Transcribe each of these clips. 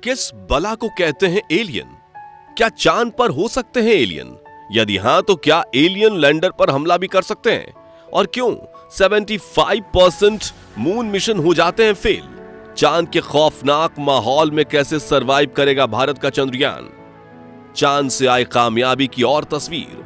किस बला को कहते हैं एलियन? क्या चांद पर हो सकते हैं एलियन? यदि हां तो क्या एलियन लैंडर पर हमला भी कर सकते हैं? और क्यों 75% मून मिशन हो जाते हैं फेल? चांद के खौफनाक माहौल में कैसे सरवाइव करेगा भारत का चंद्रयान? चांद से आई कामयाबी की और तस्वीर।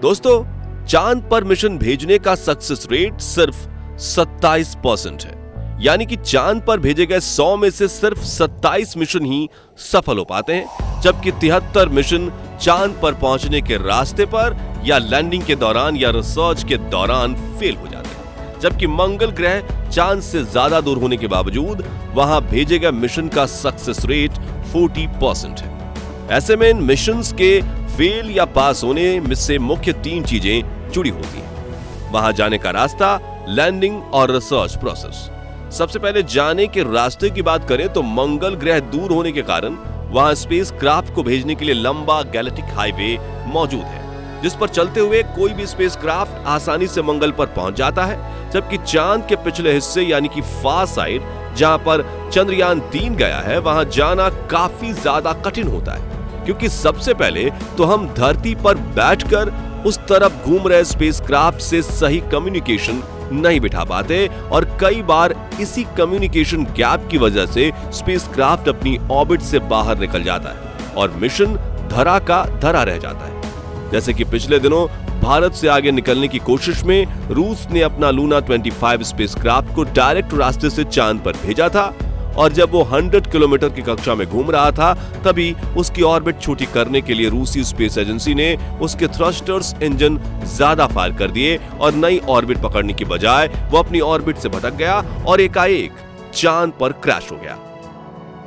दोस्तों, चांद पर मिशन भेजने का सक्सेस रेट सिर्फ 27% है। यानी कि चांद पर भेजे गए 100 में से सिर्फ 27 मिशन ही सफल हो पाते हैं, जबकि 73 मिशन चांद पर पहुंचने के रास्ते पर या लैंडिंग के दौरान या रिसर्च के दौरान फेल हो जाते हैं। जबकि मंगल ग्रह चांद से ज्यादा दूर होने के बावजूद वहां भेजे गए मिशन का सक्सेस रेट 40% है। ऐसे में इन मिशंस के फेल या पास होने में से मुख्य 3 चीजें जुड़ी होती हैं। वहां जाने का रास्ता, लैंडिंग और रिसर्च प्रोसेस। सबसे पहले जाने के रास्ते की बात करें तो मंगल ग्रह दूर होने के कारण वहां स्पेस क्राफ्ट को भेजने के लिए लंबा गैलेक्टिक हाईवे मौजूद है, जिस पर चलते हुए कोई भी स्पेस क्राफ्ट आसानी से मंगल पर पहुंच जाता है। जबकि चांद के पिछले हिस्से यानी कि फार साइड, जहां पर चंद्रयान 3 गया है, वहां जाना काफी ज्यादा कठिन होता है, क्योंकि सबसे पहले तो हम धरती पर बैठकर उस तरफ घूम रहे स्पेसक्राफ्ट से सही कम्युनिकेशन नहीं बिठा पाते और कई बार इसी कम्युनिकेशन गैप की वजह से स्पेसक्राफ्ट अपनी ऑर्बिट से बाहर निकल जाता है और मिशन धरा का धरा रह जाता है। जैसे कि पिछले दिनों भारत से आगे निकलने की कोशिश में रूस ने अपना लूना 25 स्पेसक्राफ्ट को डायरेक्ट रास्ते से चांद पर भेजा था, और जब वो 100 किलोमीटर की कक्षा में घूम रहा था तभी उसकी ऑर्बिट छोटी करने के लिए रूसी स्पेस एजेंसी ने उसके थ्रस्टर्स इंजन ज्यादा फायर कर दिए और नई ऑर्बिट पकड़ने की बजाय वो अपनी ऑर्बिट से भटक गया और एकाएक चांद पर क्रैश हो गया।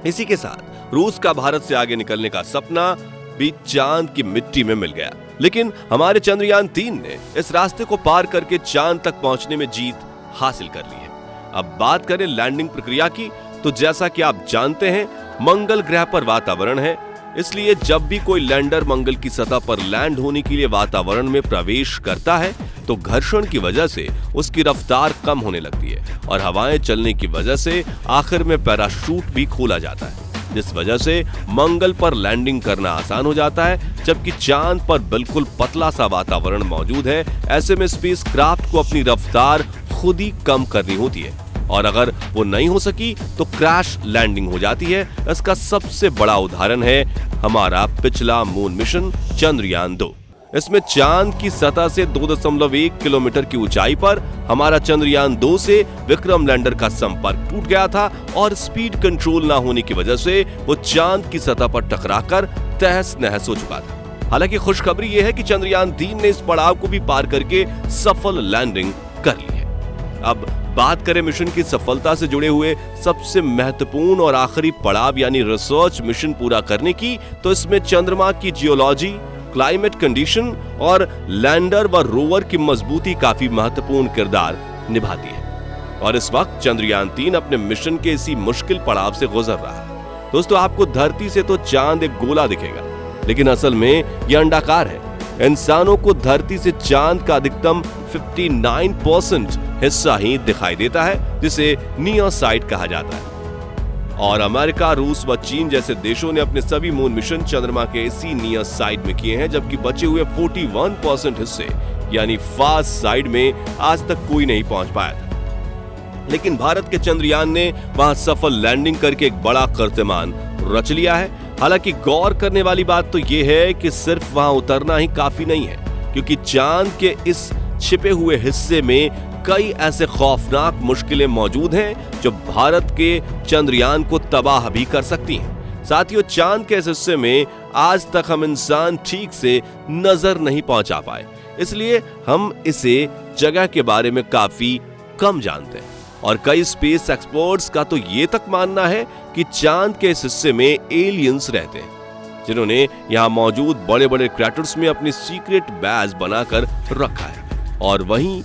इसी के साथ रूस का भारत से आगे निकलने का सपना भी चांद की मिट्टी में मिल गया। लेकिन हमारे चंद्रयान 3 ने इस रास्ते को पार करके चांद तक पहुंचने में जीत हासिल कर ली है। अब बात करें लैंडिंग प्रक्रिया की, तो जैसा कि आप जानते हैं मंगल ग्रह पर वातावरण है, इसलिए जब भी कोई लैंडर मंगल की सतह पर लैंड होने के लिए वातावरण में प्रवेश करता है तो घर्षण की वजह से उसकी रफ्तार कम होने लगती है और हवाएं चलने की वजह से आखिर में पैराशूट भी खोला जाता है, जिस वजह से मंगल पर लैंडिंग करना आसान हो जाता है। जबकि चांद पर बिल्कुल पतला सा वातावरण मौजूद है, ऐसे में स्पेस क्राफ्ट को अपनी रफ्तार खुद ही कम करनी होती है और अगर वो नहीं हो सकी तो क्रैश लैंडिंग हो जाती है। इसका सबसे बड़ा उदाहरण है हमारा पिछला मून मिशन चंद्रयान 2। इसमें चांद की सतह से 2.1 किलोमीटर की ऊंचाई पर हमारा चंद्रयान 2 से विक्रम लैंडर का संपर्क टूट गया था और स्पीड कंट्रोल ना होने की वजह से वो चांद की सतह पर टकराकर तहस नहस हो चुका था। हालांकि खुशखबरी यह है कि चंद्रयान 3 ने इस पड़ाव को भी पार करके सफल लैंडिंग कर ली है। अब बात करें मिशन की सफलता से जुड़े हुए सबसे महत्वपूर्ण और आखिरी पड़ाव यानी रिसर्च मिशन पूरा करने की, तो इसमें चंद्रमा की जियोलॉजी, क्लाइमेट कंडीशन और लैंडर व रोवर की मजबूती काफी महत्वपूर्ण किरदार निभाती है। और इस वक्त चंद्रयान 3 अपने मिशन के इसी मुश्किल पड़ाव से गुजर रहा है। दोस्तों, आपको धरती से तो चांद एक गोला दिखेगा, लेकिन असल में यह अंडाकार है। इंसानों को धरती से चांद का अधिकतम 59% हिस्सा ही दिखाई देता है, जिसे नियर साइड कहा जाता है। और अमेरिका, रूस व चीन जैसे देशों ने अपने सभी मून मिशन चंद्रमा के इसी नियर साइड में किए हैं, जबकि बचे हुए 41% हिस्से यानी फार साइड में आज तक कोई नहीं पहुंच पाया था। लेकिन भारत के चंद्रयान ने वहां सफल लैंडिंग करके एक बड़ा कीर्तिमान रच लिया है। हालांकि गौर करने वाली बात तो यह है कि सिर्फ वहां उतरना ही काफी नहीं है, क्योंकि चांद के इस छिपे हुए हिस्से में कई ऐसे खौफनाक मुश्किलें मौजूद हैं जो भारत के चंद्रयान को तबाह भी कर सकती हैं। साथियों, चांद के इस हिस्से में आज तक हम इंसान ठीक से नजर नहीं पहुंचा पाए, इसलिए हम इसे जगह के बारे में काफी कम जानते हैं। और कई स्पेस एक्सपर्ट्स का तो ये तक मानना है कि चांद के इस हिस्से में एलियंस रहते हैं, जिन्होंने यहाँ मौजूद बड़े बड़े क्रैटर्स में अपनी सीक्रेट बेस बनाकर रखा है और वहीं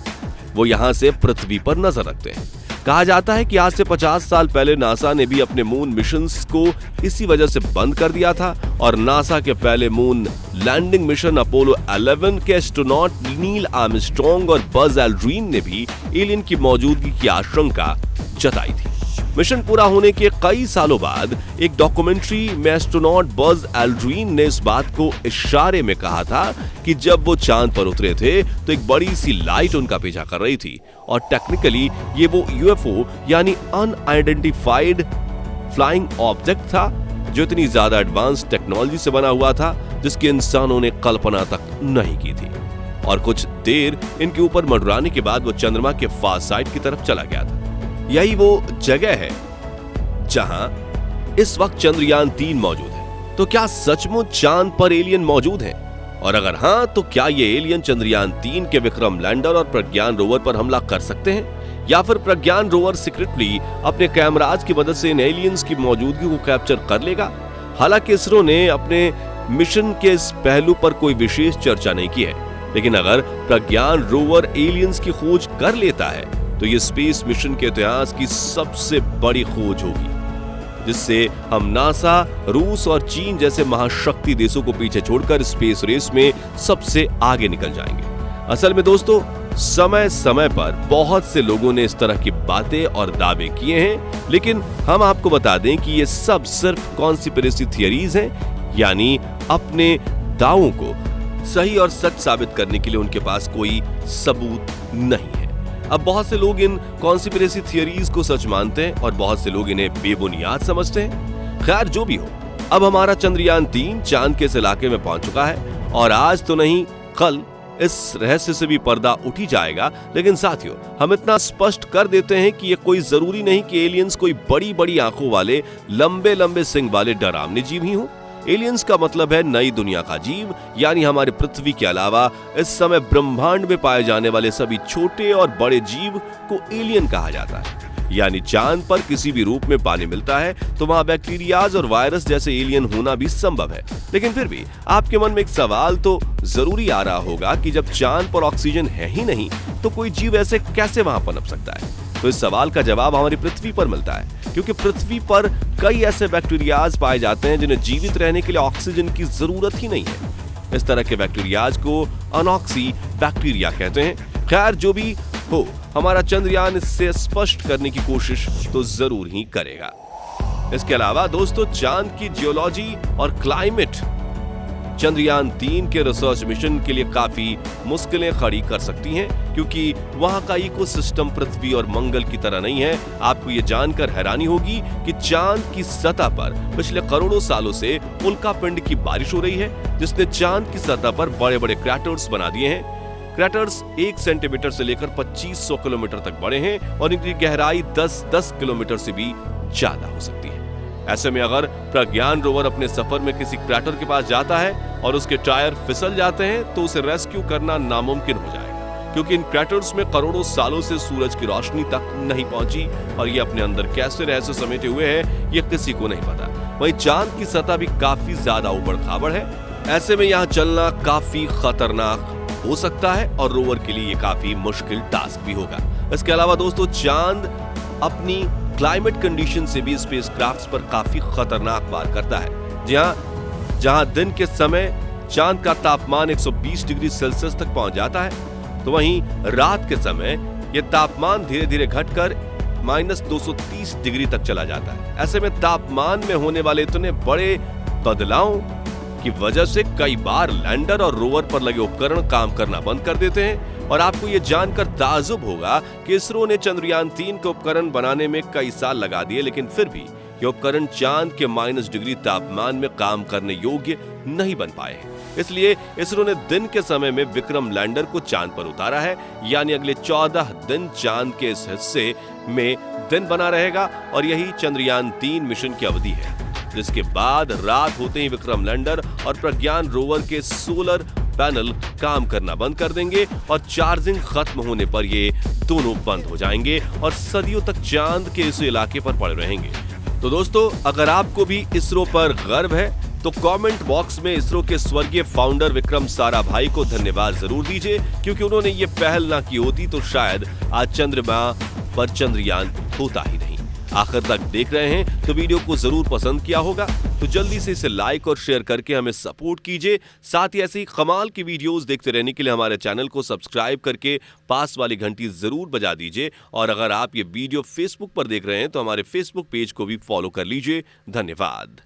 वो यहाँ से पृथ्वी पर नजर रखते हैं। कहा जाता है कि आज से 50 साल पहले नासा ने भी अपने मून मिशंस को इसी वजह से बंद कर दिया था और नासा के पहले मून लैंडिंग मिशन अपोलो 11 के एस्ट्रोनॉट नील आर्मस्ट्रॉन्ग और बज एल्ड्रिन ने भी एलियन की मौजूदगी की आशंका जताई थी। मिशन पूरा होने के कई सालों बाद एक डॉक्यूमेंट्री में एस्ट्रोनॉट बज एल्ड्रिन ने इस बात को इशारे में कहा था कि जब वो चांद पर उतरे थे तो एक बड़ी सी लाइट उनका पीछा कर रही थी और टेक्निकली ये वो यूएफओ यानी अनआइडेंटिफाइड फ्लाइंग ऑब्जेक्ट था जो इतनी ज्यादा एडवांस टेक्नोलॉजी से बना हुआ था जिसकी इंसानों ने कल्पना तक नहीं की थी। और कुछ देर इनके ऊपर मंडराने के बाद वो चंद्रमा के फार साइड की तरफ चला गया था। यही वो जगह है जहां इस वक्त चंद्रयान 3 मौजूद है। तो क्या सचमुच चांद पर एलियन मौजूद हैं? और अगर हां तो क्या ये एलियन चंद्रयान 3 के विक्रम लैंडर और प्रज्ञान रोवर पर हमला कर सकते हैं, या फिर प्रज्ञान रोवर सीक्रेटली अपने कैमराज की मदद से इन एलियंस की मौजूदगी को कैप्चर कर लेगा? हालांकि इसरो ने अपने मिशन के इस पहलू पर कोई विशेष चर्चा नहीं की है, लेकिन अगर प्रज्ञान रोवर एलियंस की खोज कर लेता है तो ये स्पेस मिशन के इतिहास की सबसे बड़ी खोज होगी, जिससे हम नासा, रूस और चीन जैसे महाशक्ति देशों को पीछे छोड़कर स्पेस रेस में सबसे आगे निकल जाएंगे। असल में दोस्तों, समय समय पर बहुत से लोगों ने इस तरह की बातें और दावे किए हैं, लेकिन हम आपको बता दें कि ये सब सिर्फ कॉन्स्पिरेसी थियरीज हैं, यानी अपने दावों को सही और सच साबित करने के लिए उनके पास कोई सबूत नहीं है। अब बहुत से लोग इन कॉन्स्पिरेसी थियरीज को सच मानते हैं और बहुत से लोग इन्हें बेबुनियाद समझते हैं। खैर जो भी हो, अब हमारा चंद्रयान 3 चांद के इस इलाके में पहुंच चुका है और आज तो नहीं कल इस रहस्य से भी पर्दा उठ ही जाएगा। लेकिन साथियों, हम इतना स्पष्ट कर देते हैं कि ये कोई जरूरी नहीं कि एलियंस कोई बड़ी बड़ी आंखों वाले लंबे लंबे सिंग वाले डरावने जीव ही हों। एलियंस का मतलब है नई दुनिया का जीव, यानी हमारे पृथ्वी के अलावा इस समय ब्रह्मांड में पाए जाने वाले सभी छोटे और बड़े जीव को एलियन कहा जाता है। यानी चांद पर किसी भी रूप में पानी मिलता है तो वहां बैक्टीरियाज और वायरस जैसे एलियन होना भी संभव है। लेकिन फिर भी आपके मन में एक सवाल तो जरूरी आ रहा होगा कि जब चांद पर ऑक्सीजन है ही नहीं तो कोई जीव ऐसे कैसे वहां पनप सकता है? तो इस सवाल का जवाब हमारी पृथ्वी पर मिलता है, क्योंकि पृथ्वी पर कई ऐसे बैक्टीरियाज पाए जाते हैं जिन्हें जीवित रहने के लिए ऑक्सीजन की जरूरत ही नहीं है। इस तरह के बैक्टीरियाज को अनॉक्सी बैक्टीरिया कहते हैं। खैर जो भी हो, हमारा चंद्रयान इससे स्पष्ट करने की कोशिश तो जरूर ही करेगा। इसके अलावा दोस्तों, चांद की जियोलॉजी और क्लाइमेट चंद्रयान 3 के रिसर्च मिशन के लिए काफी मुश्किलें खड़ी कर सकती हैं, क्योंकि वहां का इकोसिस्टम पृथ्वी और मंगल की तरह नहीं है। आपको ये जानकर हैरानी होगी कि चांद की सतह पर पिछले करोड़ों सालों से उल्कापिंड की बारिश हो रही है, जिसने चांद की सतह पर बड़े बड़े क्रैटर्स बना दिए हैं। क्रैटर्स 1 सेंटीमीटर से लेकर 2500 किलोमीटर तक बड़े हैं और इनकी गहराई 10-10 किलोमीटर से भी ज्यादा हो सकती है। ऐसे में अगर प्रज्ञान रोवर अपने सफर में किसी क्रैटर के पास जाता है और उसके टायर फिसल जाते हैं तो उसे रेस्क्यू करना नामुमकिन हो जाएगा, क्योंकि इन क्रैटर्स में करोड़ों सालों से सूरज की रोशनी तक नहीं पहुंची और ये अपने अंदर कैसे रहस्य समेटे हुए हैं ये किसी को नहीं पता। वहीं चांद की सतह भी काफी ज्यादा उबड़-खाबड़ है। ऐसे में यहाँ चलना काफी खतरनाक हो सकता है और रोवर के लिए ये काफी मुश्किल टास्क भी होगा। इसके अलावा दोस्तों, चांद अपनी क्लाइमेट कंडीशन से भी स्पेसक्राफ्ट्स पर काफी खतरनाक वार करता है। जहां दिन के समय चांद का तापमान 120 डिग्री सेल्सियस तक पहुंच जाता है, तो वहीं रात के समय यह तापमान धीरे धीरे घटकर -230 डिग्री तक चला जाता है। ऐसे में तापमान में होने वाले इतने बड़े बदलाव की वजह से कई बार लैंडर और रोवर पर लगे उपकरण काम करना बंद कर देते हैं। और आपको ये जानकर ताज्जुब होगा कि इसरो ने चंद्रयान 3 के उपकरण बनाने में कई साल लगा दिए, लेकिन फिर भी ये उपकरण चांद के -डिग्री तापमान में काम करने योग्य नहीं बन पाए हैं। इसलिए इसरो ने दिन के समय में विक्रम लैंडर को चांद पर उतारा है, यानी अगले 14 दिन चांद के इस हिस्से में दिन बना रहेगा और यही चंद्रयान 3 मिशन की अवधि है, जिसके बाद रात होते ही विक्रम लैंडर और प्रज्ञान रोवर के सोलर पैनल काम करना बंद कर देंगे और चार्जिंग खत्म होने पर ये दोनों बंद हो जाएंगे और सदियों तक चांद के इस इलाके पर पड़े रहेंगे। तो दोस्तों, अगर आपको भी इसरो पर गर्व है तो कमेंट बॉक्स में इसरो के स्वर्गीय फाउंडर विक्रम साराभाई को धन्यवाद जरूर दीजिए, क्योंकि उन्होंने ये पहल ना की होती तो शायद आज चंद्रमा पर चंद्रयान होता ही नहीं। आखिर तक देख रहे हैं तो वीडियो को जरूर पसंद किया होगा, तो जल्दी से इसे लाइक और शेयर करके हमें सपोर्ट कीजिए। साथ ही ऐसी कमाल की वीडियोस देखते रहने के लिए हमारे चैनल को सब्सक्राइब करके पास वाली घंटी जरूर बजा दीजिए। और अगर आप ये वीडियो फेसबुक पर देख रहे हैं तो हमारे फेसबुक पेज को भी फॉलो कर लीजिए। धन्यवाद।